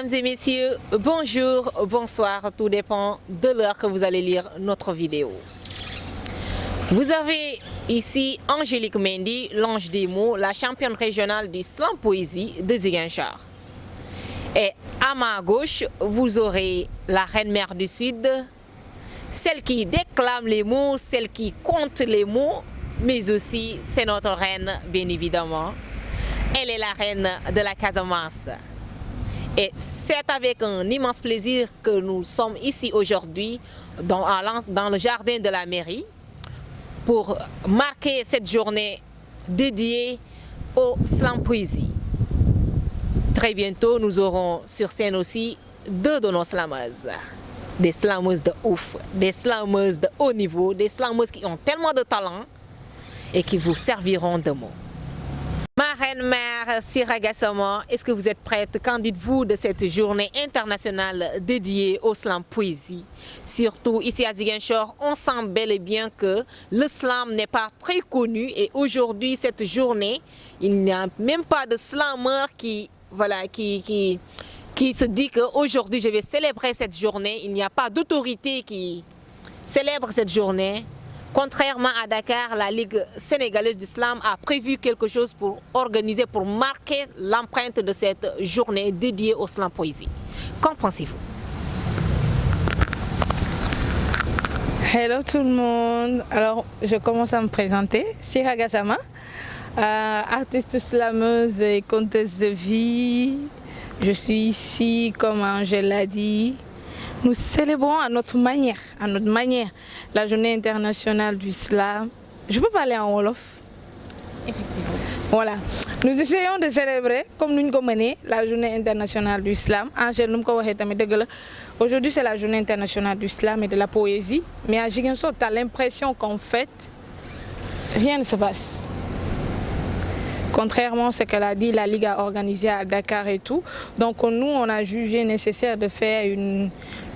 Mesdames et messieurs, bonjour, bonsoir, tout dépend de l'heure que vous allez lire notre vidéo. Vous avez ici Angélique Mendy, l'ange des mots, la championne régionale du slam poésie de Ziguinchor. Et à ma gauche, vous aurez la reine mère du Sud, celle qui déclame les mots, celle qui compte les mots, mais aussi c'est notre reine, bien évidemment. Elle est la reine de la Casamance. Et c'est avec un immense plaisir que nous sommes ici aujourd'hui dans le jardin de la mairie pour marquer cette journée dédiée au slam poésie. Très bientôt, nous aurons sur scène aussi deux de nos slameuses. Des slameuses de ouf, des slameuses de haut niveau, des slameuses qui ont tellement de talent et qui vous serviront de mots. Ma reine mère Sira Gassama, est-ce que vous êtes prête? Qu'en dites-vous de cette journée internationale dédiée au slam poésie? Surtout ici à Ziguinchor, on sent bel et bien que le slam n'est pas très connu et aujourd'hui, cette journée, il n'y a même pas de slameur qui se dit qu'aujourd'hui je vais célébrer cette journée. Il n'y a pas d'autorité qui célèbre cette journée. Contrairement à Dakar, la Ligue sénégalaise du slam a prévu quelque chose pour organiser, pour marquer l'empreinte de cette journée dédiée au slam poésie. Qu'en pensez-vous? Hello tout le monde. Alors, je commence à me présenter. Sira Gassama, artiste slameuse et conteuse de vie. Je suis ici, comme Angèle l'a dit. Nous célébrons à notre manière, la journée internationale du slam. Je peux parler en wolof? Effectivement. Voilà. Nous essayons de célébrer, comme nous connaissons, la journée internationale du slam. Aujourd'hui, c'est la journée internationale du slam et de la poésie. Mais à Ziguinchor, tu as l'impression qu'en fait, rien ne se passe. Contrairement à ce qu'elle a dit, la Ligue a organisé à Dakar et tout. Donc nous, on a jugé nécessaire de faire une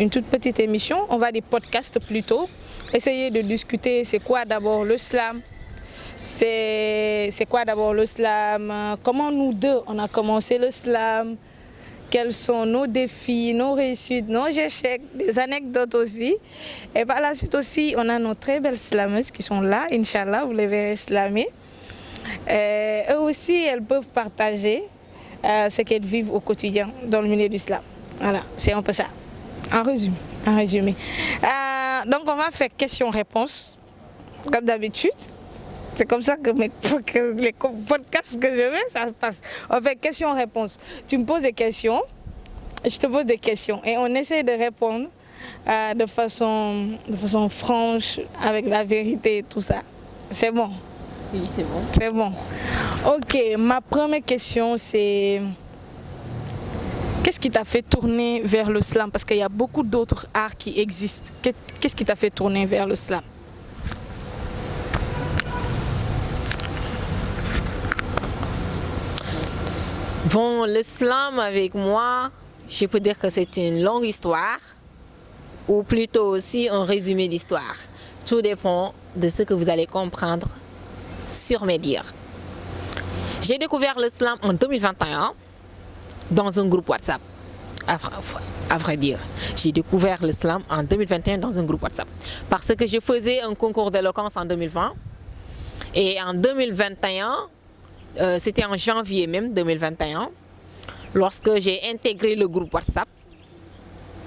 toute petite émission, on va dire podcast plutôt. Essayer de discuter c'est quoi d'abord le slam, c'est quoi d'abord le slam, comment nous deux on a commencé le slam, quels sont nos défis, nos réussites, nos échecs, des anecdotes aussi. Et par la suite aussi, on a nos très belles slameuses qui sont là, Inch'Allah, vous les verrez slammer. Eux aussi, elles peuvent partager ce qu'elles vivent au quotidien dans le milieu du slam. Voilà, c'est un peu ça. En résumé. Donc on va faire question-réponse, comme d'habitude. C'est comme ça que les podcasts que je mets, ça se passe. On fait question-réponse. Tu me poses des questions, je te pose des questions. Et on essaie de répondre de façon franche, avec la vérité et tout ça. C'est bon? Oui, c'est bon. C'est bon. Ok, ma première question c'est... Qu'est-ce qui t'a fait tourner vers le slam? Parce qu'il y a beaucoup d'autres arts qui existent. Qu'est-ce qui t'a fait tourner vers le slam? Bon, le slam avec moi, je peux dire que c'est une longue histoire ou plutôt aussi un résumé d'histoire. Tout dépend de ce que vous allez comprendre sur mes dires. J'ai découvert le slam en 2021 dans un groupe WhatsApp. À vrai dire, j'ai découvert le slam en 2021 dans un groupe WhatsApp parce que je faisais un concours d'éloquence en 2020 et en 2021, c'était en janvier même 2021, lorsque j'ai intégré le groupe WhatsApp.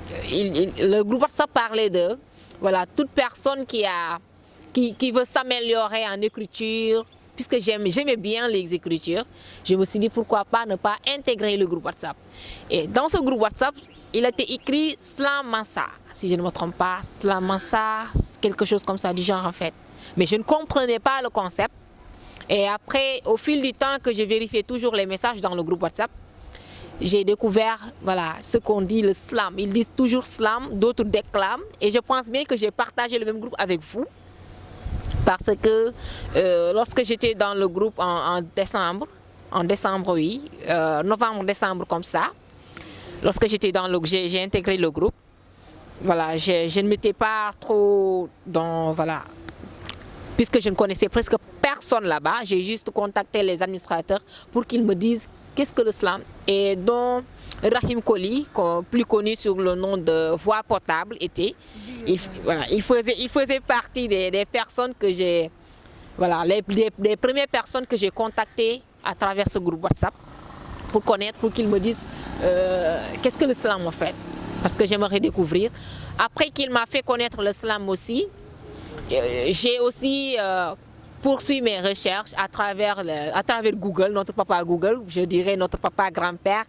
Le groupe WhatsApp parlait de toute personne qui veut s'améliorer en écriture, puisque j'aimais bien les écritures, je me suis dit pourquoi pas ne pas intégrer le groupe WhatsApp. Et dans ce groupe WhatsApp, il a été écrit Slam Mansa, si je ne me trompe pas, Slam Mansa, quelque chose comme ça du genre en fait. Mais je ne comprenais pas le concept. Et après, au fil du temps que j'ai vérifié toujours les messages dans le groupe WhatsApp, j'ai découvert ce qu'on dit le slam. Ils disent toujours slam, d'autres déclament. Et je pense bien que j'ai partagé le même groupe avec vous. Parce que lorsque j'étais dans le groupe en décembre, oui, novembre-décembre comme ça, lorsque j'étais j'ai intégré le groupe, je ne m'étais pas trop dans, puisque je ne connaissais presque personne là-bas, j'ai juste contacté les administrateurs pour qu'ils me disent qu'est-ce que l'islam, et dont Rahim Koli, plus connu sous le nom de Voix Portable, était. Il faisait partie des personnes que j'ai, voilà, les premières personnes que j'ai contactées à travers ce groupe WhatsApp pour connaître, pour qu'ils me disent qu'est-ce que l'islam en fait, parce que j'aimerais découvrir. Après qu'il m'a fait connaître l'islam aussi, j'ai aussi poursuivi mes recherches à travers Google, notre papa Google, je dirais notre papa grand-père,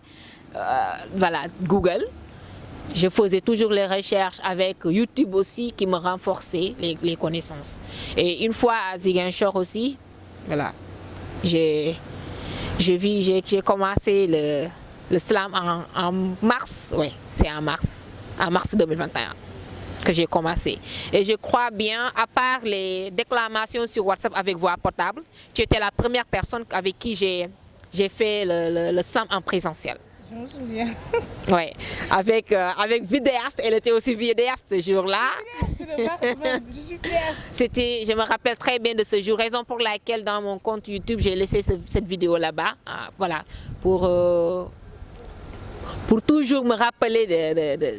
voilà, Google. Je faisais toujours les recherches avec YouTube aussi qui me renforçait les connaissances. Et une fois à Ziguinchor aussi, voilà, j'ai commencé le slam en mars, oui, c'est en mars 2021 que j'ai commencé. Et je crois bien, à part les déclamations sur WhatsApp avec Voix Portable, tu étais la première personne avec qui j'ai fait le slam en présentiel. Je me souviens. Oui, avec vidéaste, elle était aussi vidéaste ce jour-là. Je me rappelle très bien de ce jour, raison pour laquelle dans mon compte YouTube, j'ai laissé cette vidéo là-bas, voilà, pour toujours me rappeler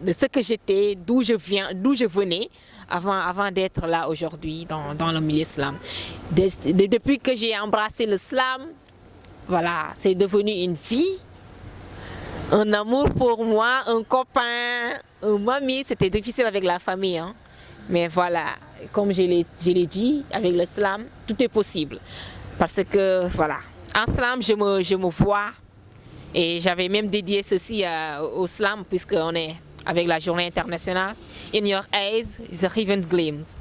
de ce que j'étais, d'où je venais, avant d'être là aujourd'hui dans le milieu islam. Depuis que j'ai embrassé l'islam, voilà, c'est devenu une vie. Un amour pour moi, un copain, une mamie, c'était difficile avec la famille. Hein. Mais voilà, comme je l'ai dit, avec l'islam, tout est possible. Parce que voilà, en islam, je me vois. Et j'avais même dédié ceci au islam, puisqu'on est avec la journée internationale. In your eyes, the heaven gleams.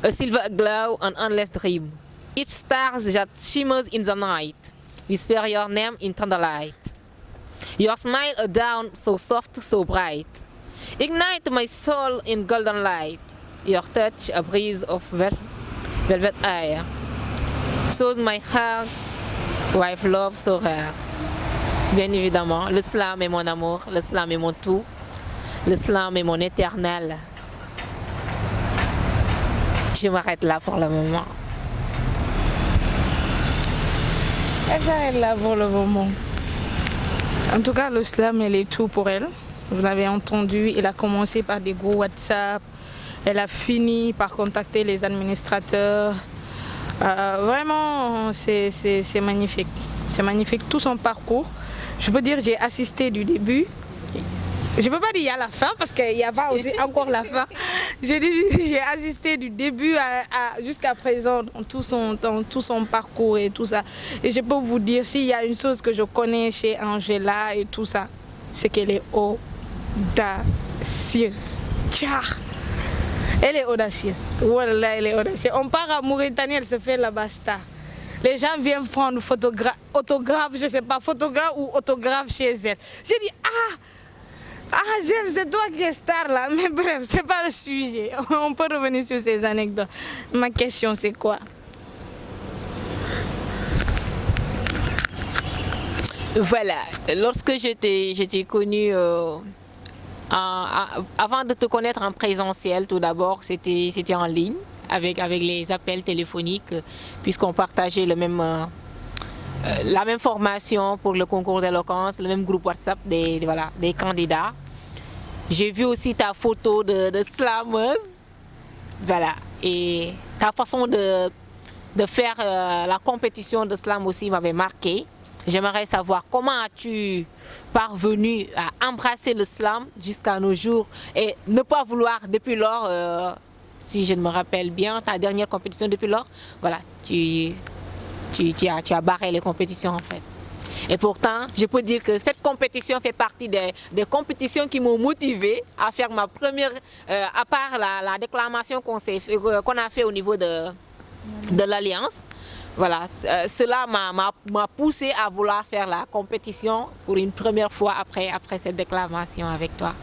A silver glow, an endless dream. Each star that shimmers in the night. Whisper your name in thunderlight. Your smile a dawn so soft, so bright. Ignite my soul in golden light. Your touch a breeze of velvet air. Soothes my heart with love so rare. Bien évidemment, l'islam est mon amour, l'islam est mon tout. L'islam est mon éternel. Je m'arrête là pour le moment. Elle s'arrête là pour le moment. En tout cas, l'islam, elle est tout pour elle. Vous l'avez entendu, elle a commencé par des groupes WhatsApp. Elle a fini par contacter les administrateurs. Vraiment, c'est magnifique. C'est magnifique, tout son parcours. Je peux dire, j'ai assisté du début. Je ne peux pas dire il y a la fin parce qu'il n'y a pas aussi encore la fin. J'ai assisté du début jusqu'à présent dans tout son parcours et tout ça. Et je peux vous dire, s'il y a une chose que je connais chez Angela et tout ça, c'est qu'elle est audacieuse. Tiens, elle est audacieuse. Voilà, elle est audacieuse. On part à Mauritanie, elle se fait la basta. Les gens viennent prendre autographe, je ne sais pas, photographe ou autographe chez elle. J'ai dit, Angèle, c'est toi qui es star là, mais bref, c'est pas le sujet. On peut revenir sur ces anecdotes. Ma question, c'est quoi? Voilà, lorsque j'étais connue, avant de te connaître en présentiel, tout d'abord, c'était en ligne, avec les appels téléphoniques, puisqu'on partageait la même formation pour le concours d'éloquence, le même groupe WhatsApp des candidats. J'ai vu aussi ta photo de slameuse, voilà, et ta façon de faire la compétition de slam aussi m'avait marqué. J'aimerais savoir comment as-tu parvenu à embrasser le slam jusqu'à nos jours et ne pas vouloir depuis lors, si je me rappelle bien, ta dernière compétition depuis lors, voilà, tu as barré les compétitions en fait. Et pourtant, je peux dire que cette compétition fait partie des compétitions qui m'ont motivée à faire ma première, à part la déclamation qu'on a fait au niveau de l'Alliance. Voilà, cela m'a poussé à vouloir faire la compétition pour une première fois après cette déclamation avec toi.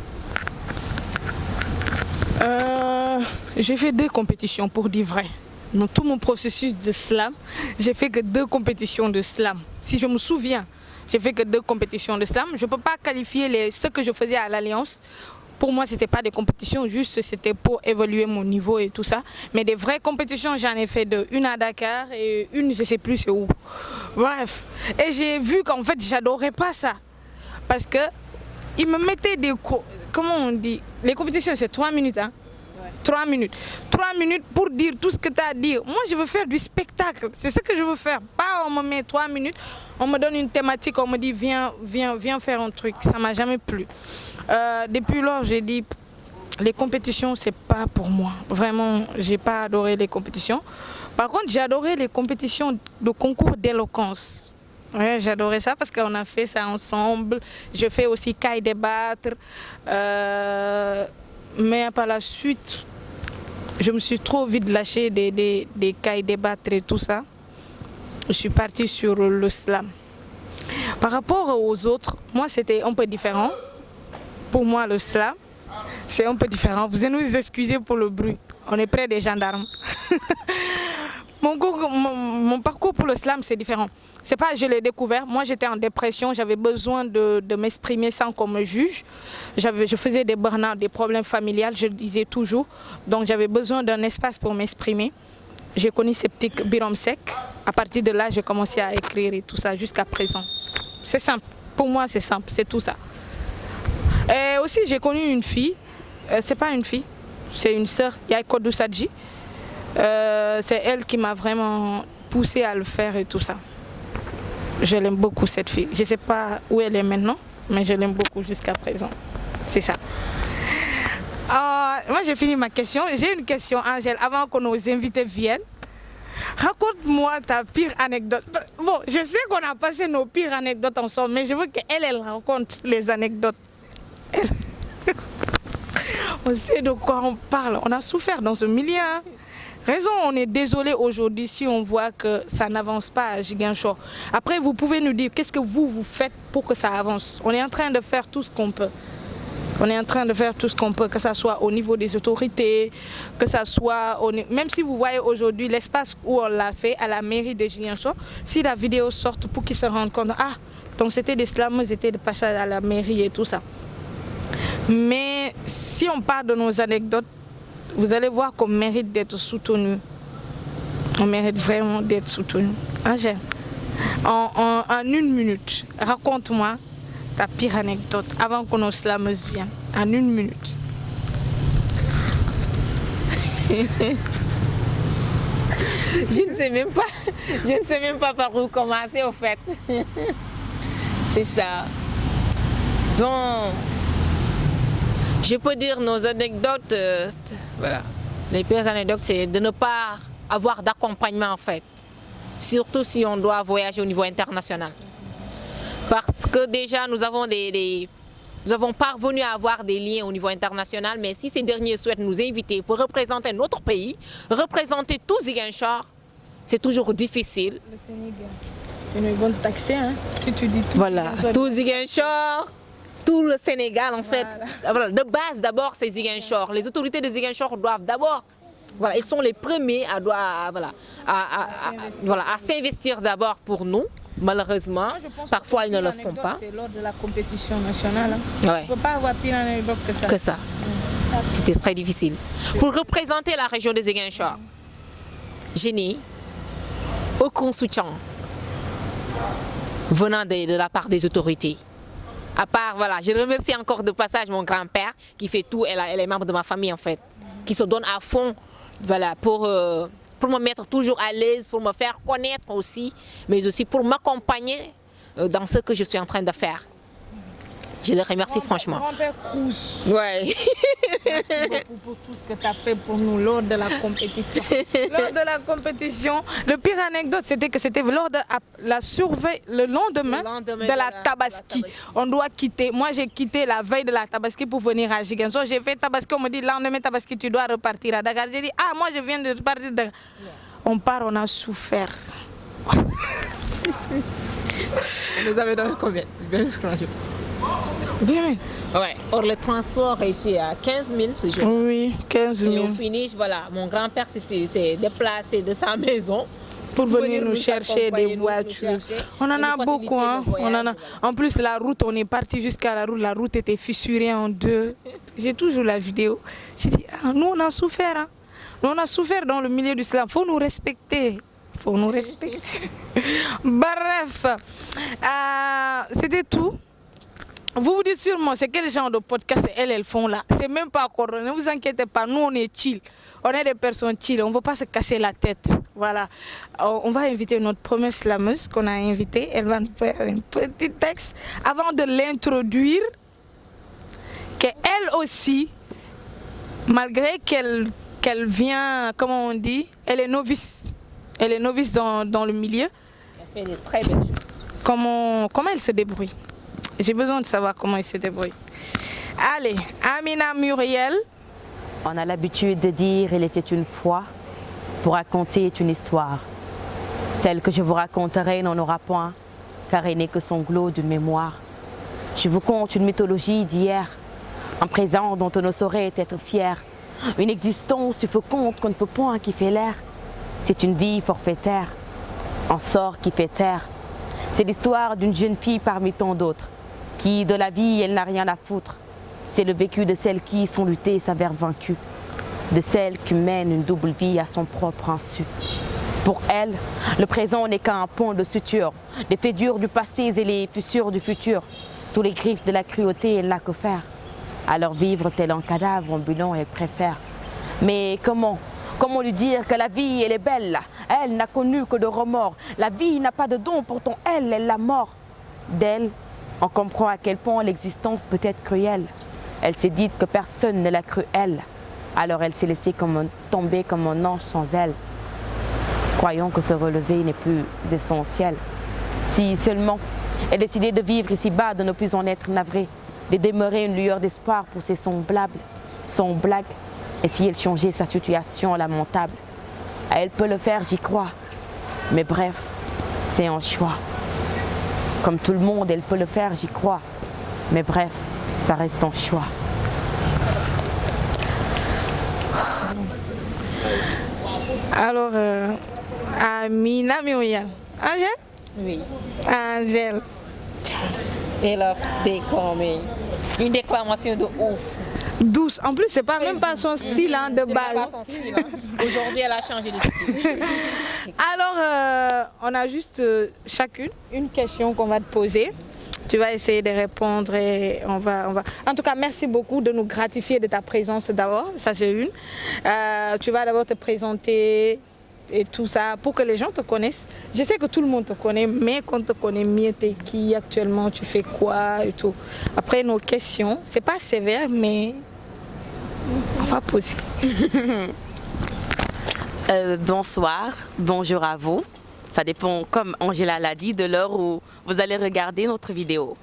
J'ai fait 2 compétitions pour dire vrai. Dans tout mon processus de slam, j'ai fait que 2 compétitions de slam. Si je me souviens, j'ai fait que 2 compétitions de slam. Je ne peux pas qualifier ce que je faisais à l'Alliance pour moi, c'était pas des compétitions, juste c'était pour évaluer mon niveau et tout ça. Mais des vraies compétitions, j'en ai fait une à Dakar et une, je sais plus c'est où. Bref. Et j'ai vu qu'en fait, j'adorais pas ça. Parce que ils me mettaient des... Comment on dit? Les compétitions, c'est 3 minutes, hein? 3 minutes. 3 minutes pour dire tout ce que tu as à dire. Moi, je veux faire du spectacle. C'est ce que je veux faire. Pas on me met 3 minutes, on me donne une thématique, on me dit viens faire un truc. Ça ne m'a jamais plu. Depuis lors, j'ai dit les compétitions, c'est pas pour moi. Vraiment, j'ai pas adoré les compétitions. Par contre, j'ai adoré les compétitions de concours d'éloquence. Ouais, j'adorais ça parce qu'on a fait ça ensemble. Je fais aussi caille débattre. Mais par la suite, je me suis trop vite lâchée des cailles débattre et tout ça. Je suis partie sur le slam. Par rapport aux autres, moi c'était un peu différent. Pour moi, le slam, c'est un peu différent. Vous allez nous excuser pour le bruit. On est près des gendarmes. Mon parcours pour le slam, c'est différent. C'est pas je l'ai découvert. Moi, j'étais en dépression. J'avais besoin de m'exprimer sans qu'on me juge. Je faisais des burn-out, des problèmes familiales, je le disais toujours. Donc, j'avais besoin d'un espace pour m'exprimer. J'ai connu Sceptique Biram Sek. À partir de là, j'ai commencé à écrire et tout ça jusqu'à présent. C'est simple. Pour moi, c'est simple. C'est tout ça. Et aussi, j'ai connu une fille. C'est pas une fille. C'est une sœur, Yaiko Sadji. C'est elle qui m'a vraiment poussée à le faire et tout ça. Je l'aime beaucoup cette fille. Je ne sais pas où elle est maintenant, mais je l'aime beaucoup jusqu'à présent. C'est ça. Moi j'ai fini ma question. J'ai une question, Angèle, avant que nos invités viennent. Raconte-moi ta pire anecdote. Bon, je sais qu'on a passé nos pires anecdotes ensemble, mais je veux qu'elle raconte les anecdotes. On sait de quoi on parle. On a souffert dans ce milieu. Hein. Raison, on est désolé aujourd'hui si on voit que ça n'avance pas à Ziguinchor. Après, vous pouvez nous dire qu'est-ce que vous faites pour que ça avance. On est en train de faire tout ce qu'on peut. On est en train de faire tout ce qu'on peut, que ce soit au niveau des autorités, que ce soit... Même si vous voyez aujourd'hui l'espace où on l'a fait à la mairie de Ziguinchor, si la vidéo sort pour qu'ils se rendent compte, ah, donc c'était des slams, c'était de passage à la mairie et tout ça. Mais si on parle de nos anecdotes, vous allez voir qu'on mérite d'être soutenu. On mérite vraiment d'être soutenu. Angèle, en 1 minute, raconte-moi ta pire anecdote avant que nos slameuses viennent. En 1 minute. Je ne sais même pas par où commencer au fait. C'est ça. Bon, je peux dire nos anecdotes, voilà. Les pires anecdotes, c'est de ne pas avoir d'accompagnement en fait. Surtout si on doit voyager au niveau international. Parce que déjà, nous avons parvenu à avoir des liens au niveau international, mais si ces derniers souhaitent nous inviter pour représenter notre pays, représenter tout Ziguinchor, c'est toujours difficile. Le Sénégal, ils vont te taxer, hein, si tu dis tout. Voilà, tout Ziguinchor, tout le Sénégal en fait. Voilà. De base d'abord c'est Ziguinchor. Les autorités de Ziguinchor doivent d'abord, voilà, ils sont les premiers à s'investir d'abord pour nous. Malheureusement, parfois ils ne le font pas. C'est lors de la compétition nationale. Hein. Ouais. On ne peut pas avoir pire anecdote que ça. C'était très difficile. Pour représenter la région de Ziguinchor, je n'ai aucun soutien venant de la part des autorités. À part, voilà, je remercie encore de passage mon grand-père qui fait tout, elle est membre de ma famille en fait, qui se donne à fond, voilà, pour me mettre toujours à l'aise, pour me faire connaître aussi, mais aussi pour m'accompagner dans ce que je suis en train de faire. Je le remercie franchement. Grand-père Cruz. Ouais. Merci beaucoup pour tout ce que tu as fait pour nous lors de la compétition. Lors de la compétition, le pire anecdote, c'était que c'était lors de la surveille, le lendemain de la Tabaski. On doit quitter. Moi, j'ai quitté la veille de la Tabaski pour venir à Ziguinchor. J'ai fait Tabaski, on me dit, lendemain Tabaski, tu dois repartir à Dakar. J'ai dit, ah, moi, je viens de repartir de Dakar. On part, on a souffert. Vous avez donné combien? 20 francs, je pense. 20 000. Ouais. Or, le transport était à 15 000 ce jour. Oui, 15 000. Et au finish, voilà, mon grand-père s'est déplacé de sa maison pour venir nous chercher des voitures. On en a beaucoup, hein. En plus, la route, on est parti jusqu'à la route était fissurée en deux. J'ai toujours la vidéo. J'ai dit, nous on a souffert, hein. Nous on a souffert dans le milieu du slam. Il faut nous respecter. Faut nous respecter. Bref, c'était tout. Vous vous dites sûrement, c'est quel genre de podcast elles font là? C'est même pas encore, ne vous inquiétez pas, nous on est chill. On est des personnes chill, on ne veut pas se casser la tête. Voilà. On va inviter notre première slameuse qu'on a invitée. Elle va nous faire un petit texte avant de l'introduire. Qu'elle aussi, malgré qu'elle vient, comment on dit, elle est novice. Elle est novice dans le milieu. Elle fait de très belles choses. Comment elle se débrouille? J'ai besoin de savoir comment elle se débrouille. Allez, Amina Muriel. On a l'habitude de dire « il était une fois » pour raconter une histoire. Celle que je vous raconterai n'en aura point, car elle n'est que son glot d'une mémoire. Je vous conte une mythologie d'hier, un présent dont on ne saurait être fier, une existence suffocante qu'on ne peut point qui fait l'air. C'est une vie forfaitaire, un sort qui fait taire. C'est l'histoire d'une jeune fille parmi tant d'autres, qui de la vie elle n'a rien à foutre. C'est le vécu de celles qui, sans lutter, s'avèrent vaincues, de celles qui mènent une double vie à son propre insu. Pour elle, le présent n'est qu'un pont de suture, des faits durs du passé et les fissures du futur. Sous les griffes de la cruauté, elle n'a que faire. Alors vivre tel un cadavre ambulant, elle préfère. Mais comment lui dire que la vie, elle est belle? Elle n'a connu que de remords. La vie n'a pas de don, pourtant elle la mort. D'elle, on comprend à quel point l'existence peut être cruelle. Elle s'est dite que personne ne l'a cru elle. Alors elle s'est laissée tomber comme un ange sans elle. Croyons que se relever n'est plus essentiel. Si seulement elle décidait de vivre ici-bas, de ne plus en être navrée, de demeurer une lueur d'espoir pour ses semblables, sans blague. Et si elle changeait sa situation lamentable, elle peut le faire, j'y crois. Mais bref, c'est un choix. Comme tout le monde, elle peut le faire, j'y crois. Mais bref, ça reste un choix. Alors, Amina Muriel. Angèle? Oui. Angèle. Elle a déclamé. Une déclamation de ouf. Douce. En plus, c'est pas même pas son style hein, de base. Pas son style, hein. Aujourd'hui, elle a changé de style. Alors, on a juste chacune une question qu'on va te poser. Tu vas essayer de répondre et on va... En tout cas, merci beaucoup de nous gratifier de ta présence d'abord. Ça, c'est une. Tu vas d'abord te présenter et tout ça pour que les gens te connaissent. Je sais que tout le monde te connaît, mais qu'on te connaît mieux, t'es qui actuellement, tu fais quoi et tout. Après, nos questions, c'est pas sévère, mais on va poser. Bonsoir, bonjour à vous. Ça dépend, comme Angela l'a dit, de l'heure où vous allez regarder notre vidéo.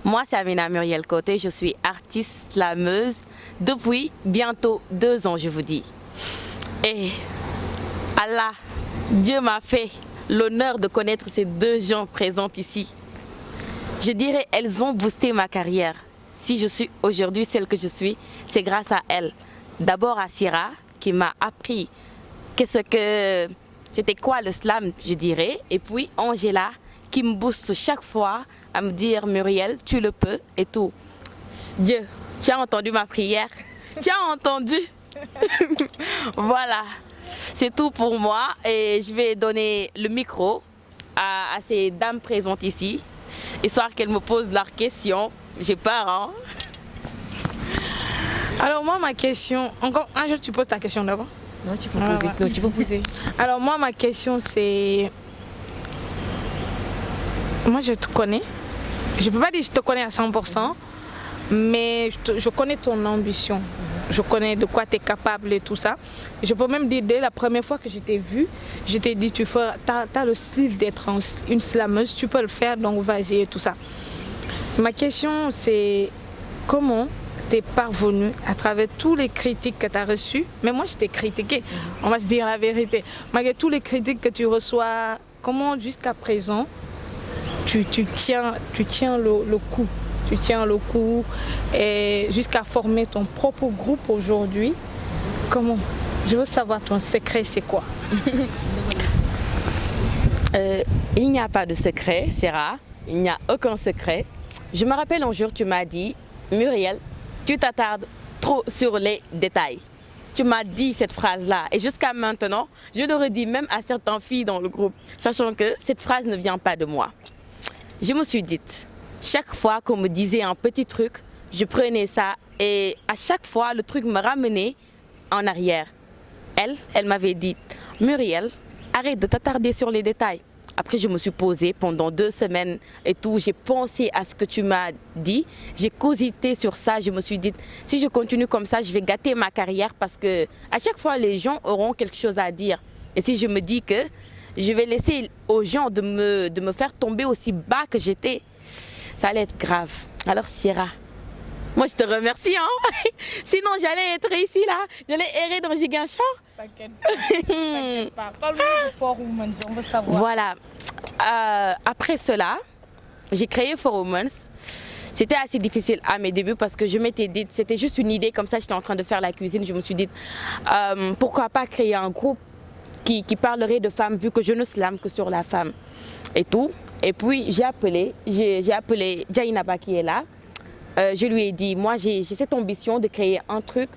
Moi, c'est Amina Muriel Côté, je suis artiste slameuse depuis bientôt 2 ans, je vous dis. Et Allah, Dieu m'a fait l'honneur de connaître ces 2 gens présents ici. Je dirais, elles ont boosté ma carrière. Si je suis aujourd'hui celle que je suis, c'est grâce à elles. D'abord à Syrah, qui m'a appris c'était quoi le slam, je dirais. Et puis Angela, qui me booste chaque fois à me dire, Muriel, tu le peux et tout. Dieu, tu as entendu ma prière? Tu as entendu? Voilà. C'est tout pour moi et je vais donner le micro à ces dames présentes ici, histoire qu'elles me posent leurs questions. J'ai peur, hein? Alors moi, ma question... Encore un jour, tu poses ta question d'abord? Non, tu peux poser. Non, tu peux poser. Alors moi, ma question, c'est... Moi, je te connais. Je ne peux pas dire que je te connais à 100%, mais je connais ton ambition. Je connais de quoi tu es capable et tout ça. Je peux même dire, dès la première fois que je t'ai vue, je t'ai dit, tu as le style d'être une slameuse, tu peux le faire, donc vas-y et tout ça. Ma question, c'est comment tu es parvenue à travers tous les critiques que tu as reçues, mais moi je t'ai critiqué, on va se dire la vérité. Malgré tous les critiques que tu reçois, comment jusqu'à présent tu tiens le coup? Tu tiens le coup et jusqu'à former ton propre groupe aujourd'hui. Comment? Je veux savoir ton secret, c'est quoi? Il n'y a pas de secret, Sera. Il n'y a aucun secret. Je me rappelle un jour, tu m'as dit, Muriel, tu t'attardes trop sur les détails. Tu m'as dit cette phrase-là. Et jusqu'à maintenant, je le redis même à certaines filles dans le groupe, sachant que cette phrase ne vient pas de moi. Je me suis dit, chaque fois qu'on me disait un petit truc, je prenais ça et à chaque fois, le truc me ramenait en arrière. Elle m'avait dit, Muriel, arrête de t'attarder sur les détails. Après, je me suis posée pendant 2 semaines et tout. J'ai pensé à ce que tu m'as dit. J'ai cogité sur ça. Je me suis dit, si je continue comme ça, je vais gâter ma carrière parce que à chaque fois, les gens auront quelque chose à dire. Et si je me dis que je vais laisser aux gens de me faire tomber aussi bas que j'étais, ça allait être grave. Alors, Sierra, moi, je te remercie. Hein. Sinon, j'allais être ici, là. J'allais errer dans Ziguinchor. T'inquiète pas. Parle-nous de For Women, on veut savoir. Voilà. Après cela, j'ai créé For Women. C'était assez difficile à mes débuts parce que je m'étais dit, c'était juste une idée comme ça, j'étais en train de faire la cuisine. Je me suis dit, pourquoi pas créer un groupe qui parlerait de femmes vu que je ne slame que sur la femme et tout. Et puis, j'ai appelé Jainaba qui est là. Je lui ai dit, moi j'ai cette ambition de créer un truc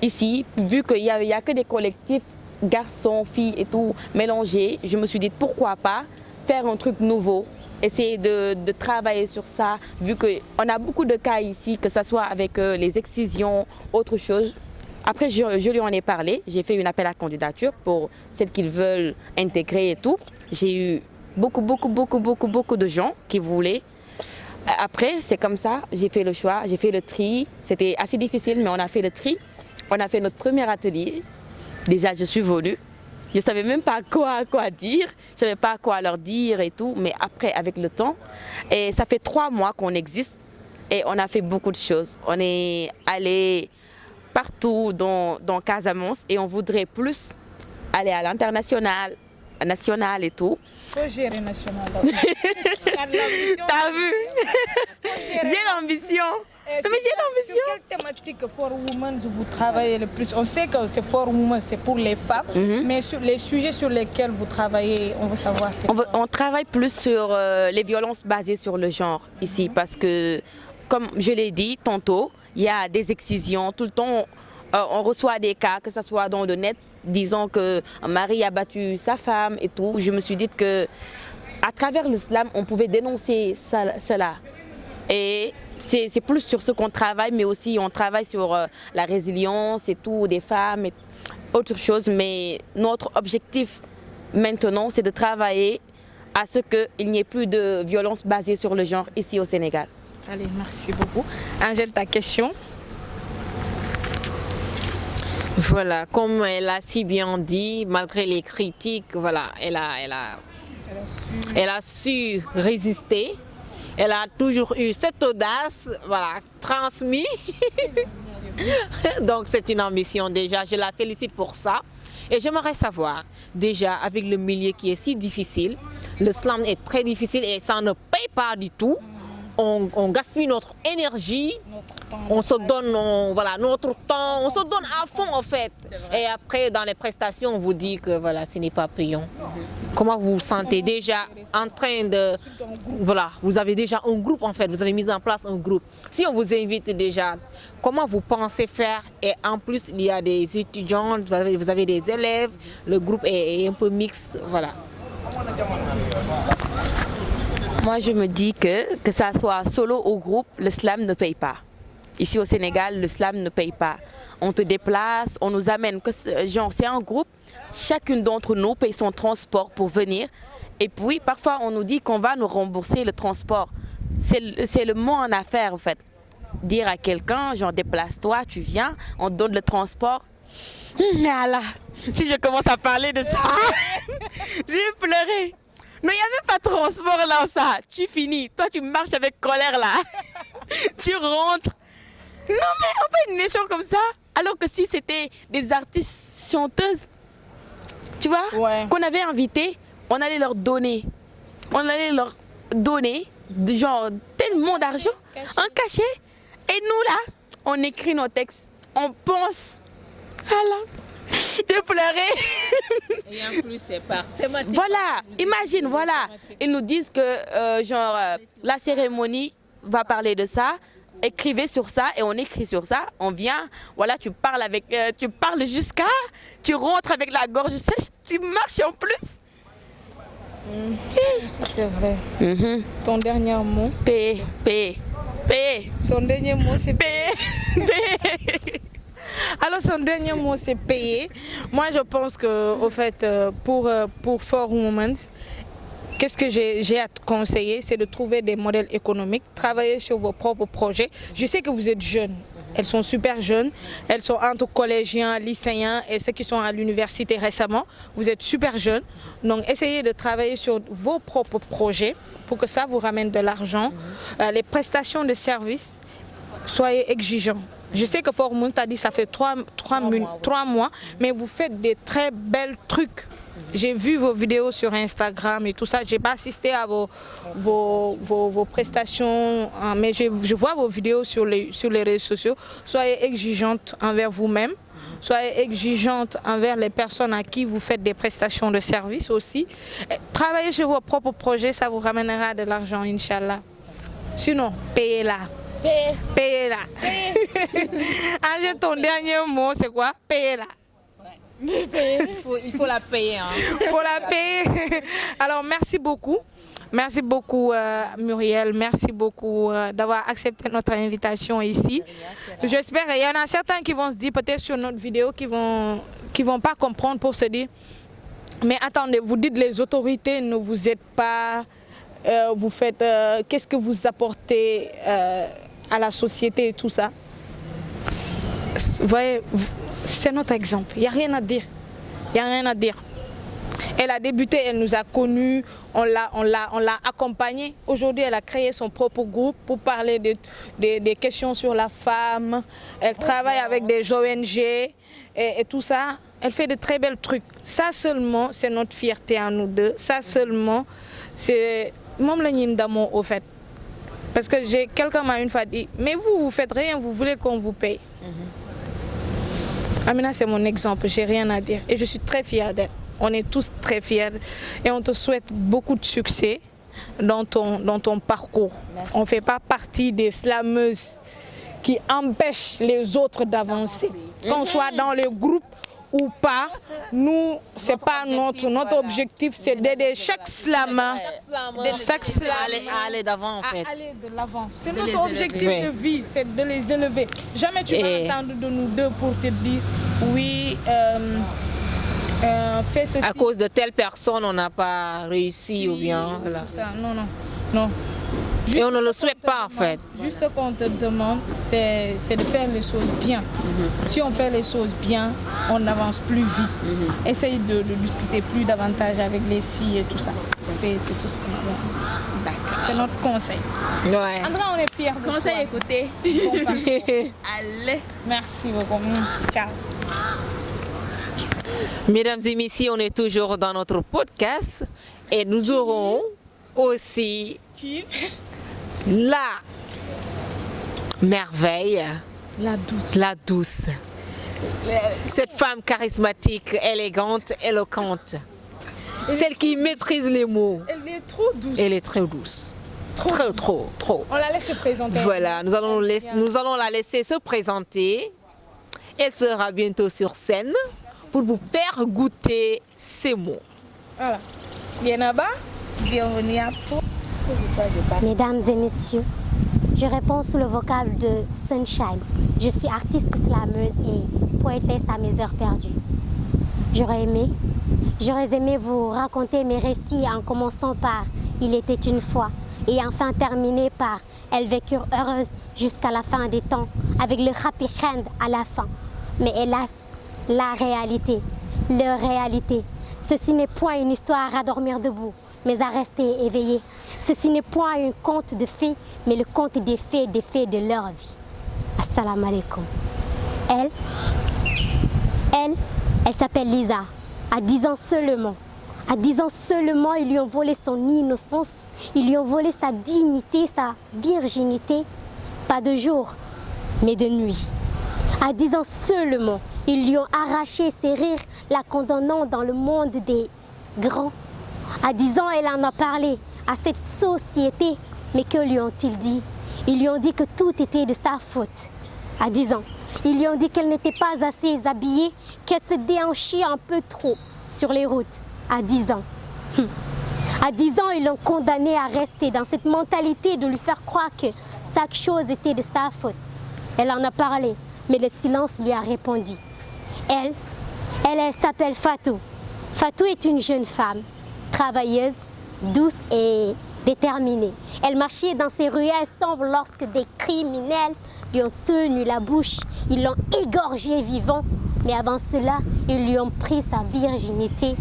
ici, vu qu'il n'y a que des collectifs garçons, filles et tout mélangés. Je me suis dit, pourquoi pas faire un truc nouveau, essayer de travailler sur ça, vu qu'on a beaucoup de cas ici, que ce soit avec les excisions, autre chose. Après, je lui en ai parlé, j'ai fait une appel à candidature pour celles qu'ils veulent intégrer et tout. J'ai eu beaucoup de gens qui voulaient. Après, c'est comme ça, j'ai fait le choix, j'ai fait le tri. C'était assez difficile, mais on a fait le tri. On a fait notre premier atelier. Déjà, je suis venue. Je ne savais même pas quoi dire. Je ne savais pas quoi leur dire et tout. Mais après, avec le temps, et ça fait 3 mois qu'on existe et on a fait beaucoup de choses. On est allé partout dans Casamance et on voudrait plus aller à l'international, national et tout. Faut gérer national. T'as vu? J'ai l'ambition. Mais j'ai l'ambition. Sur quelle thématique For Women vous travaillez le plus? On sait que c'est For Women, c'est pour les femmes, mais sur les sujets sur lesquels vous travaillez, on veut savoir. On travaille plus sur les violences basées sur le genre ici, parce que, comme je l'ai dit tantôt, il y a des excisions. Tout le temps, on reçoit des cas, que ce soit dans le net, disant que un mari a battu sa femme et tout. Je me suis dit que à travers l'islam, on pouvait dénoncer cela. Et c'est plus sur ce qu'on travaille, mais aussi on travaille sur la résilience et tout, des femmes et autre chose. Mais notre objectif maintenant, c'est de travailler à ce qu'il n'y ait plus de violence basée sur le genre ici au Sénégal. Allez, merci beaucoup. Angèle, ta question? Voilà, comme elle a si bien dit, malgré les critiques, voilà, elle a su résister. Elle a toujours eu cette audace, voilà, transmise. Donc c'est une ambition déjà, je la félicite pour ça. Et j'aimerais savoir, déjà avec le milieu qui est si difficile, le slam est très difficile et ça ne paye pas du tout. On gaspille notre énergie, on se donne voilà, notre temps, on se donne à fond en fait. Et après dans les prestations, on vous dit que voilà, ce n'est pas payant. Comment vous vous sentez déjà en train de... Voilà, vous avez déjà un groupe en fait, vous avez mis en place un groupe. Si on vous invite déjà, comment vous pensez faire? Et en plus, il y a des étudiants, vous avez des élèves, le groupe est un peu mixte, voilà. Moi, je me dis que ça soit solo ou groupe, le slam ne paye pas. Ici au Sénégal, le slam ne paye pas. On te déplace, on nous amène, genre c'est un groupe, chacune d'entre nous paye son transport pour venir. Et puis parfois on nous dit qu'on va nous rembourser le transport. C'est le mot en affaire en fait. Dire à quelqu'un, genre déplace-toi, tu viens, on te donne le transport. Mais là, si je commence à parler de ça, je vais pleurer. Non, il n'y a même pas de transport là, ça. Tu finis. Toi, tu marches avec colère là. Tu rentres. Non, mais on fait une méchante comme ça. Alors que si c'était des artistes chanteuses, tu vois, qu'on avait invité, on allait leur donner. On allait leur donner, genre, tellement d'argent, un cachet. Et nous là, on écrit nos textes. On pense. Voilà. de pleurer. Et en plus, c'est par thématique. Voilà, imagine, voilà. Ils nous disent que la cérémonie va parler de ça. Écrivez sur ça et on écrit sur ça. On vient, voilà, tu parles jusqu'à, tu rentres avec la gorge sèche, tu marches en plus. C'est vrai. Ton dernier mot? Paix. Son dernier mot, c'est paix. Alors son dernier mot, c'est payer. Moi, je pense que, au fait, pour 4Women, qu'est-ce que j'ai à te conseiller, c'est de trouver des modèles économiques, travailler sur vos propres projets. Je sais que vous êtes jeunes, elles sont super jeunes, elles sont entre collégiens, lycéens et ceux qui sont à l'université récemment. Vous êtes super jeunes, donc essayez de travailler sur vos propres projets pour que ça vous ramène de l'argent. Les prestations de services, soyez exigeants. Je sais que 4Women t'a dit ça fait 3 mois, mais vous faites des très belles trucs. J'ai vu vos vidéos sur Instagram et tout ça. Je n'ai pas assisté à vos prestations, mais je vois vos vidéos sur les réseaux sociaux. Soyez exigeante envers vous-même. Soyez exigeante envers les personnes à qui vous faites des prestations de service aussi. Travaillez sur vos propres projets, ça vous ramènera de l'argent, Inch'Allah. Sinon, payez-la. Payez-la. Angèle, ton dernier mot, c'est quoi? Payez-la. Il faut la payer. Il faut la payer. Alors, merci beaucoup. Merci beaucoup, Muriel. Merci beaucoup d'avoir accepté notre invitation ici. J'espère, il y en a certains qui vont se dire peut-être sur notre vidéo qui vont pas comprendre pour se dire mais attendez, vous dites les autorités ne vous aident pas, vous faites, qu'est-ce que vous apportez à la société et tout ça. Vous voyez, c'est notre exemple. Il n'y a rien à dire. Il n'y a rien à dire. Elle a débuté, elle nous a connus, on l'a accompagnée. Aujourd'hui, elle a créé son propre groupe pour parler des questions sur la femme. Elle travaille avec des ONG et tout ça. Elle fait de très belles trucs. Ça seulement, c'est notre fierté à nous deux. Ça seulement, c'est même le Nindamo au fait. Parce que quelqu'un m'a une fois dit, mais vous faites rien, vous voulez qu'on vous paye. Amina, c'est mon exemple, j'ai rien à dire. Et je suis très fière d'elle. On est tous très fiers et on te souhaite beaucoup de succès dans ton parcours. Merci. On ne fait pas partie des slameuses qui empêchent les autres d'avancer. Qu'on soit dans le groupe ou pas, nous, ce n'est pas notre objectif, c'est d'aider chaque slammer à aller d'avant en fait. Aller de l'avant. C'est notre objectif de vie, c'est de les élever. Jamais tu vas entendre de nous deux pour te dire oui. Fais ceci. À cause de telle personne, on n'a pas réussi ou bien. Voilà. Non. Et on ne le souhaite pas en fait. Juste ce qu'on te demande, c'est de faire les choses bien. Si on fait les choses bien, on avance plus vite. Essaye de discuter plus davantage avec les filles et tout ça. C'est tout ce qu'on a. D'accord. C'est notre conseil. Ouais. André, on est fiers de toi. Conseil écouté. Allez. Merci beaucoup. Ciao. Mesdames et messieurs, on est toujours dans notre podcast et nous aurons aussi la merveille, la douce. Cette femme charismatique, élégante, éloquente. Celle qui maîtrise les mots. Elle est trop douce. Elle est très douce. Trop. On la laisse se présenter. Voilà, nous allons la laisser se présenter. Elle sera bientôt sur scène pour vous faire goûter ces mots. Voilà. Yenaba, bienvenue à toi. Mesdames et messieurs, je réponds sous le vocable de Sunshine. Je suis artiste slameuse et poétesse à mes heures perdues. J'aurais aimé vous raconter mes récits en commençant par « Il était une fois » et enfin terminer par « Elles vécurent heureuses jusqu'à la fin des temps » avec le happy end à la fin. Mais hélas, la réalité, leur réalité, ceci n'est point une histoire à dormir debout, mais à rester éveillé. Ceci n'est point un conte de fées, mais le conte des faits de leur vie. Assalamu alaikum. Elle s'appelle Lisa. À 10 ans seulement. À 10 ans seulement, ils lui ont volé son innocence. Ils lui ont volé sa dignité, sa virginité. Pas de jour, mais de nuit. À 10 ans seulement, ils lui ont arraché ses rires, la condamnant dans le monde des grands. À 10 ans, elle en a parlé à cette société. Mais que lui ont-ils dit? Ils lui ont dit que tout était de sa faute. À 10 ans, ils lui ont dit qu'elle n'était pas assez habillée, qu'elle se déhanchait un peu trop sur les routes. À 10 ans. À 10 ans, ils l'ont condamnée à rester dans cette mentalité de lui faire croire que chaque chose était de sa faute. Elle en a parlé, mais le silence lui a répondu. Elle s'appelle Fatou. Fatou est une jeune femme, travailleuse, douce et déterminée. Elle marchait dans ces ruelles sombres lorsque des criminels lui ont tenu la bouche. Ils l'ont égorgée vivant, mais avant cela, ils lui ont pris sa virginité.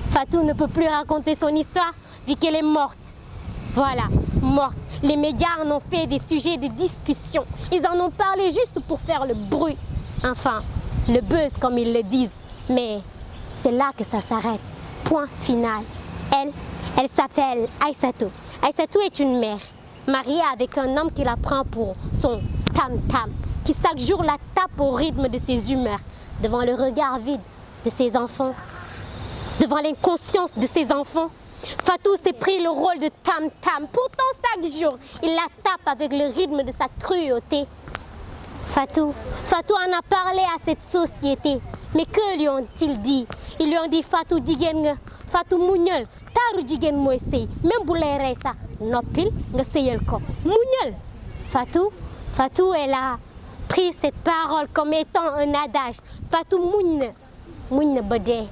Fatou ne peut plus raconter son histoire vu qu'elle est morte. Voilà, morte. Les médias en ont fait des sujets de discussion. Ils en ont parlé juste pour faire le bruit. Enfin, le buzz comme ils le disent. Mais c'est là que ça s'arrête. Point final. Elle s'appelle Aïssatou. Aïssatou est une mère, mariée avec un homme qui la prend pour son tam-tam, qui chaque jour la tape au rythme de ses humeurs, devant le regard vide de ses enfants, devant l'inconscience de ses enfants. Fatou s'est pris le rôle de tam-tam. Pourtant, chaque jour, il la tape avec le rythme de sa cruauté. Fatou en a parlé à cette société. Mais que lui ont-ils dit? Ils lui ont dit Fatou jigéen nga, Fatou muñal, taaru jigéen mooy sëy, même bu lay rey sax noppil nga sëyal ko muñal. Fatou, elle a pris cette parole comme étant un adage. Fatou muñ na ba dee.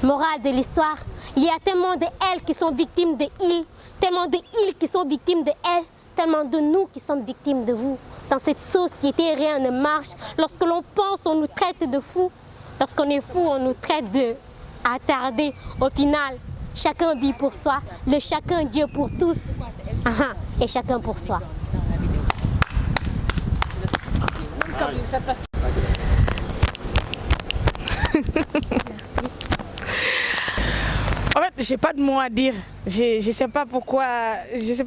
Morale de l'histoire, il y a tellement de elles qui sont victimes de ils, tellement de ils qui sont victimes de elles, tellement de nous qui sommes victimes de vous. Dans cette société, rien ne marche. Lorsque l'on pense, on nous traite de fous. Lorsqu'on est fou, on nous traite de attardés. Au final, chacun vit pour soi, le chacun Dieu pour tous. Et chacun pour soi. En fait, j'ai pas de mots à dire. Je sais pas pourquoi j'ai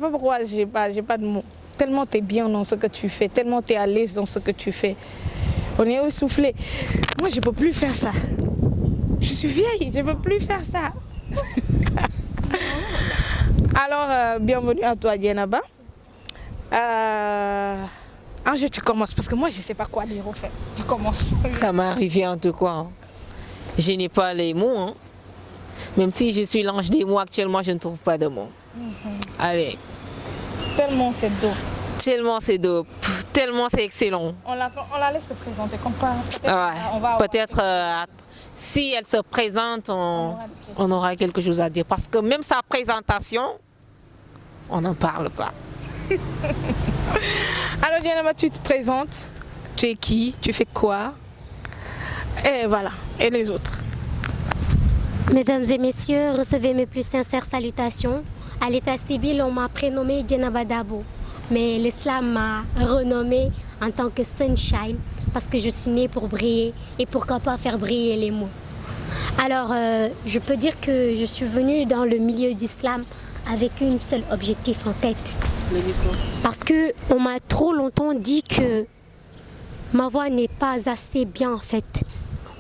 pas de mots. Tellement tu es bien dans ce que tu fais, tellement tu es à l'aise dans ce que tu fais. On est essoufflé. Moi, je peux plus faire ça. Je suis vieille, je peux plus faire ça. Alors, bienvenue à toi, Dieynaba. Ange, tu commences parce que moi, je sais pas quoi dire au fait. Tu commences. Ça m'est arrivé en tout cas. Je n'ai pas les mots. Hein. Même si je suis l'ange des mots actuellement, je ne trouve pas de mots. Allez. Tellement c'est dope. Tellement c'est dope. Tellement c'est excellent. On la laisse se présenter comme quoi. Peut-être si elle se présente, on aura quelque chose à dire. Parce que même sa présentation, on n'en parle pas. Alors Dieynaba, tu te présentes. Tu es qui? Tu fais quoi? Et voilà. Et les autres. Mesdames et messieurs, recevez mes plus sincères salutations. À l'état civil, on m'a prénommé Dieynaba Dabo. Mais l'islam m'a renommée en tant que Sunshine parce que je suis née pour briller et pourquoi pas faire briller les mots. Alors, je peux dire que je suis venue dans le milieu d'islam avec un seul objectif en tête. Le micro. Parce qu'on m'a trop longtemps dit que ma voix n'est pas assez bien en fait.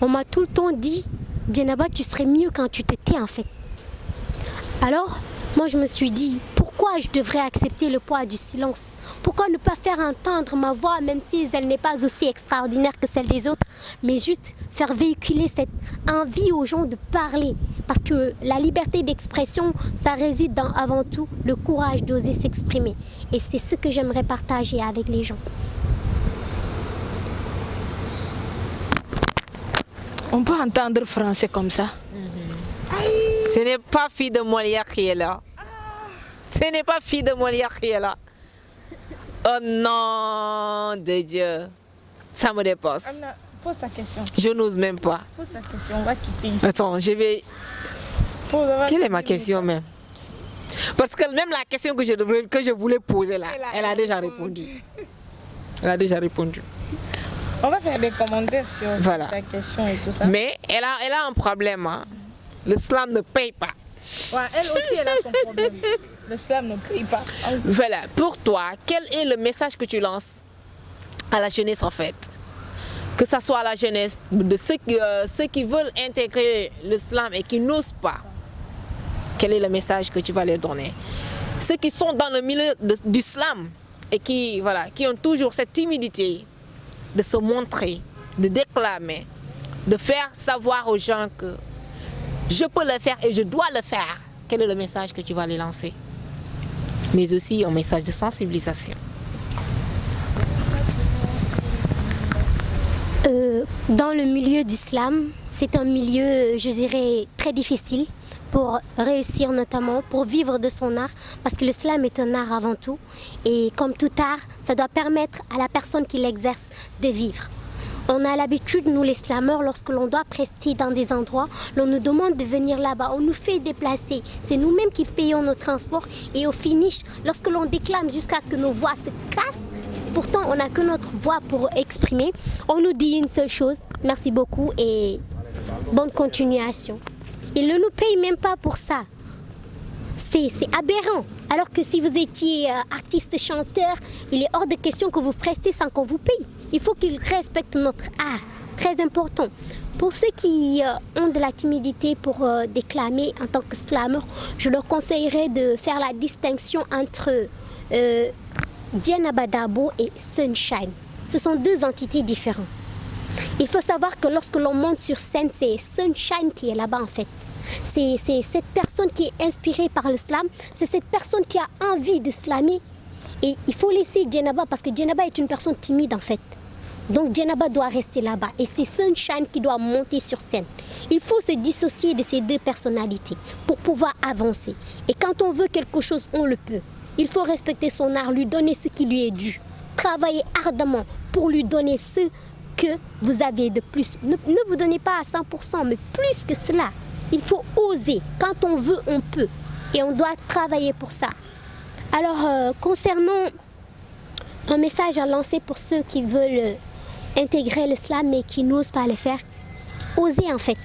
On m'a tout le temps dit, Dieynaba, tu serais mieux quand tu te tais en fait. Alors, moi je me suis dit, pourquoi je devrais accepter le poids du silence? Pourquoi ne pas faire entendre ma voix même si elle n'est pas aussi extraordinaire que celle des autres, mais juste faire véhiculer cette envie aux gens de parler? Parce que la liberté d'expression, ça réside dans avant tout le courage d'oser s'exprimer. Et c'est ce que j'aimerais partager avec les gens. On peut entendre français comme ça. Ce n'est pas fille de Molière qui est là. Ce n'est pas fille de Molière qui est là. Oh non de Dieu. Ça me dépasse. Amna, pose ta question. Je n'ose même pas. Pose ta question, on va quitter ici. Attends, je vais... Quelle est ma question même? Parce que même la question que je voulais poser là, elle a déjà répondu. Elle a déjà répondu. On va faire des commentaires sur sa question et tout ça. Mais elle a un problème. Hein. L'islam ne paye pas. Ouais, elle aussi, elle a son problème. L'islam ne paye pas. Voilà. Pour toi, quel est le message que tu lances à la jeunesse en fait? que ce soit la jeunesse, de ceux qui veulent intégrer l'islam et qui n'osent pas, quel est le message que tu vas leur donner? Ceux qui sont dans le milieu du islam et qui ont toujours cette timidité de se montrer, de déclamer, de faire savoir aux gens que je peux le faire et je dois le faire. Quel est le message que tu vas les lancer? Mais aussi un message de sensibilisation. Dans le milieu d'islam, c'est un milieu, je dirais, très difficile pour réussir, notamment pour vivre de son art, parce que l'islam est un art avant tout, et comme tout art, ça doit permettre à la personne qui l'exerce de vivre. On a l'habitude, nous les slameurs, lorsque l'on doit prester dans des endroits, l'on nous demande de venir là-bas, on nous fait déplacer. C'est nous-mêmes qui payons nos transports, et au finish, lorsque l'on déclame jusqu'à ce que nos voix se cassent, pourtant on n'a que notre voix pour exprimer, on nous dit une seule chose, merci beaucoup et bonne continuation. Ils ne nous payent même pas pour ça. C'est aberrant. Alors que si vous étiez artiste chanteur, il est hors de question que vous prestez sans qu'on vous paye. Il faut qu'ils respectent notre art. C'est très important. Pour ceux qui ont de la timidité pour déclamer en tant que slammer, je leur conseillerais de faire la distinction entre Dieynaba Dabo et Sunshine. Ce sont deux entités différentes. Il faut savoir que lorsque l'on monte sur scène, c'est Sunshine qui est là-bas en fait. C'est cette personne qui est inspirée par l'islam, c'est cette personne qui a envie de slammer. Et il faut laisser Dieynaba parce que Dieynaba est une personne timide en fait. Donc Dieynaba doit rester là-bas et c'est Sunshine qui doit monter sur scène. Il faut se dissocier de ces deux personnalités pour pouvoir avancer. Et quand on veut quelque chose, on le peut. Il faut respecter son art, lui donner ce qui lui est dû. Travailler ardemment pour lui donner ce que vous avez de plus. Ne vous donnez pas à 100%, mais plus que cela. Il faut oser. Quand on veut, on peut. Et on doit travailler pour ça. Alors, concernant un message à lancer pour ceux qui veulent intégrer l'islam mais qui n'osent pas le faire, osez en fait.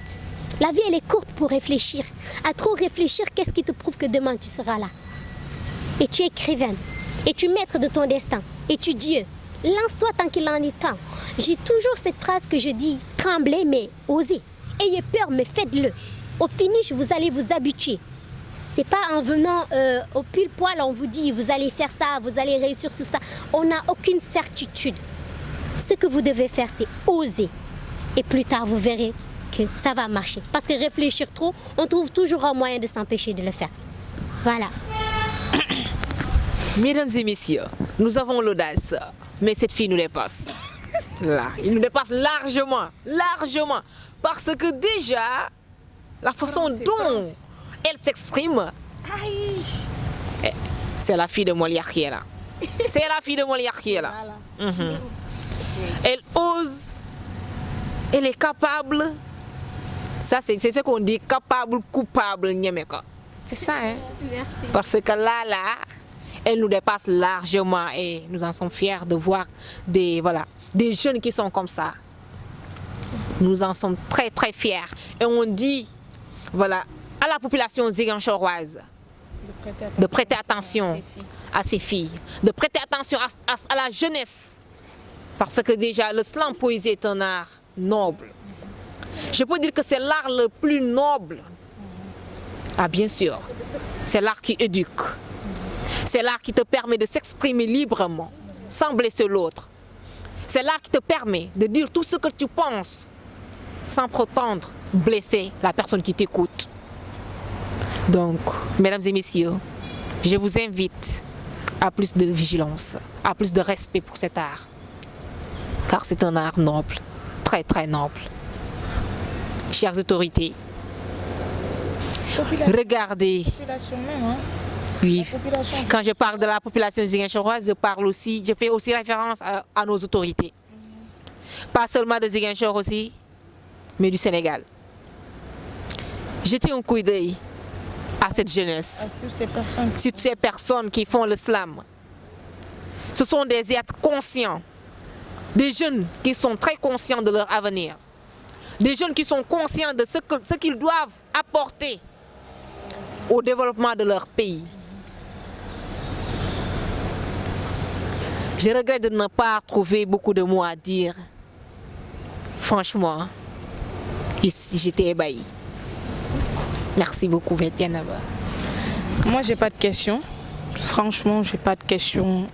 La vie, elle est courte pour réfléchir. À trop réfléchir, qu'est-ce qui te prouve que demain tu seras là? Et tu es écrivaine. Et tu es maître de ton destin. Et tu Dieu. Lance-toi tant qu'il en est temps. J'ai toujours cette phrase que je dis, tremblez mais osez. Ayez peur mais faites-le. Au finish, vous allez vous habituer. C'est pas en venant au pile poil, on vous dit vous allez faire ça, vous allez réussir sur ça. On n'a aucune certitude. Ce que vous devez faire, c'est oser. Et plus tard, vous verrez que ça va marcher. Parce que réfléchir trop, on trouve toujours un moyen de s'empêcher de le faire. Voilà. Mesdames et messieurs, nous avons l'audace, mais cette fille nous dépasse. Là, il nous dépasse largement, largement. Parce que déjà, la façon dont elle s'exprime, c'est la fille de Molière qui est là. C'est la fille de Molière qui est là. Elle ose, elle est capable. Ça, c'est ce qu'on dit, capable, coupable, Nyemeka. C'est ça, hein? Merci. Parce que là, elle nous dépasse largement et nous en sommes fiers de voir des jeunes qui sont comme ça. Nous en sommes très très fiers. Et on dit, à la population ziguinchoroise de prêter attention à ces filles, de prêter attention à la jeunesse. Parce que déjà, le slam poésie est un art noble. Je peux dire que c'est l'art le plus noble. Ah bien sûr, c'est l'art qui éduque. C'est l'art qui te permet de s'exprimer librement, sans blesser l'autre. C'est l'art qui te permet de dire tout ce que tu penses, sans prétendre blesser la personne qui t'écoute. Donc, mesdames et messieurs, je vous invite à plus de vigilance, à plus de respect pour cet art. Car c'est un art noble, très très noble. Chères autorités, regardez. Oui, quand je parle de la population ziguinchoroise, je fais aussi référence à nos autorités. Pas seulement de Ziguinchor aussi, mais du Sénégal. Jetez un coup d'œil à cette jeunesse, sur ces personnes qui font le slam. Ce sont des êtres conscients, des jeunes qui sont très conscients de leur avenir, des jeunes qui sont conscients de ce qu'ils doivent apporter au développement de leur pays. Je regrette de ne pas trouver beaucoup de mots à dire Franchement, j'étais ébahie. Merci beaucoup, Dianaba. Moi, j'ai pas de questions. Franchement, j'ai pas de questions.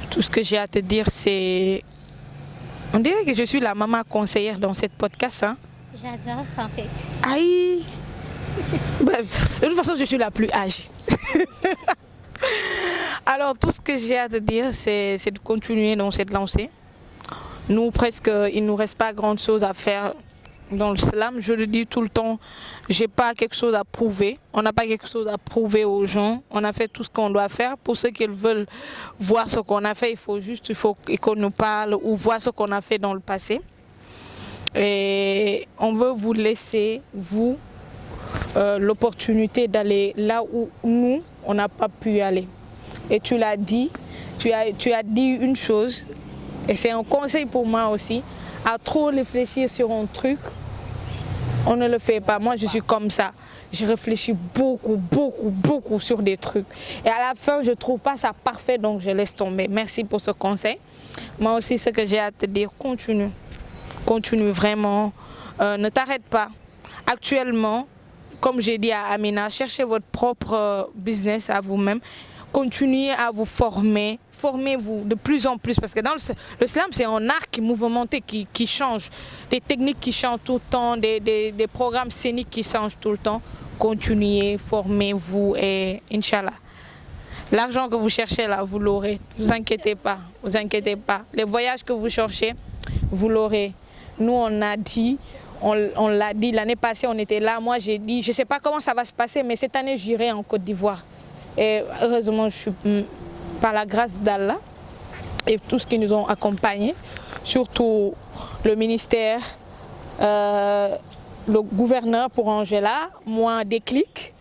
Tout ce que j'ai à te dire, c'est... On dirait que je suis la maman conseillère dans cette podcast. Hein? J'adore en fait. Aïe. Bref, de toute façon, je suis la plus âgée. Alors, tout ce que j'ai à te dire, c'est de continuer dans cette lancée. Nous, presque, il ne nous reste pas grand-chose à faire dans le slam. Je le dis tout le temps, j'ai pas quelque chose à prouver. On n'a pas quelque chose à prouver aux gens. On a fait tout ce qu'on doit faire. Pour ceux qui veulent voir ce qu'on a fait, il faut qu'on nous parle ou voir ce qu'on a fait dans le passé. Et on veut vous laisser, vous, l'opportunité d'aller là où nous, on n'a pas pu aller. Et tu l'as dit, tu as dit une chose, et c'est un conseil pour moi aussi, à trop réfléchir sur un truc, on ne le fait pas. Moi, je suis comme ça. Je réfléchis beaucoup sur des trucs. Et à la fin, je ne trouve pas ça parfait, donc je laisse tomber. Merci pour ce conseil. Moi aussi, ce que j'ai à te dire, continue. Continue vraiment. Ne t'arrête pas. Actuellement, comme j'ai dit à Amina, cherchez votre propre business à vous-même. Continuez à vous former. Formez-vous de plus en plus. Parce que dans le slam, c'est un art qui est mouvementé, qui change. Des techniques qui changent tout le temps, des programmes scéniques qui changent tout le temps. Continuez, formez-vous et Inch'Allah. L'argent que vous cherchez là, vous l'aurez. Ne vous inquiétez pas. Vous inquiétez pas. Les voyages que vous cherchez, vous l'aurez. Nous, on a dit... On l'a dit, l'année passée, on était là. Moi, j'ai dit, je ne sais pas comment ça va se passer, mais cette année, j'irai en Côte d'Ivoire. Et heureusement, je suis, par la grâce d'Allah et tous ceux qui nous ont accompagnés, surtout le ministère, le gouverneur pour Angela, moi, Déclic.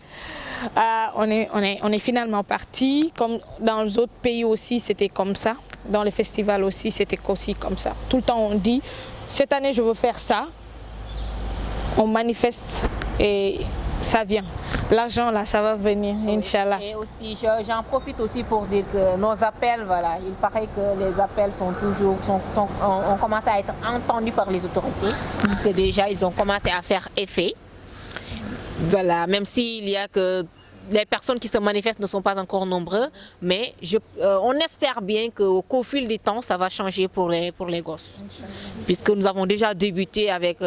On est finalement partis. Comme dans les autres pays aussi, c'était comme ça. Dans les festivals aussi, c'était aussi comme ça. Tout le temps, on dit, cette année, je veux faire ça. On manifeste et ça vient. L'argent là, ça va venir, Inch'Allah. Et aussi, j'en profite aussi pour dire que nos appels, voilà, il paraît que les appels sont toujours, on commence à être entendus par les autorités, puisque déjà ils ont commencé à faire effet. Voilà, même s'il y a que les personnes qui se manifestent ne sont pas encore nombreux, mais on espère bien qu'au fil du temps, ça va changer pour les gosses. Puisque nous avons déjà débuté avec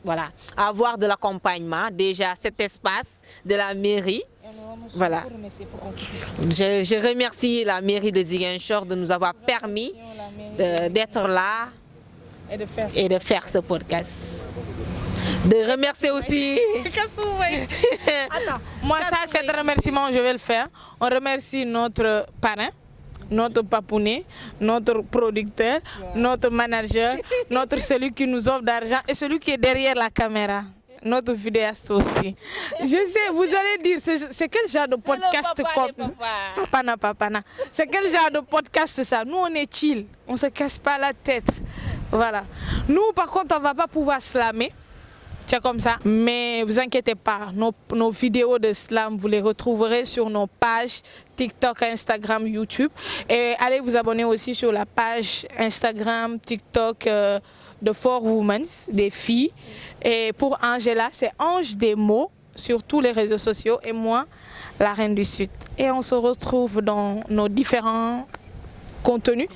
voilà, avoir de l'accompagnement, déjà cet espace de la mairie. Voilà. Je remercie la mairie de Ziguinchor de nous avoir permis d'être là et de faire ce podcast. De remercier aussi. Attends, moi ça, c'est un remerciement, je vais le faire. On remercie notre parrain, notre papounet, notre producteur, notre manager, celui qui nous offre d'argent et celui qui est derrière la caméra. Notre vidéaste aussi. Je sais, vous allez dire, c'est quel genre de podcast comme Papana. C'est quel genre de podcast ça? Nous, on est chill, on ne se casse pas la tête. Voilà. Nous, par contre, on ne va pas pouvoir slammer. C'est comme ça. Mais vous inquiétez pas, nos vidéos de slam, vous les retrouverez sur nos pages TikTok, Instagram, YouTube. Et allez vous abonner aussi sur la page Instagram, TikTok de 4Women, des filles. Et pour Angela, c'est Ange des mots sur tous les réseaux sociaux. Et moi, la Reine du Sud. Et on se retrouve dans nos différents contenus.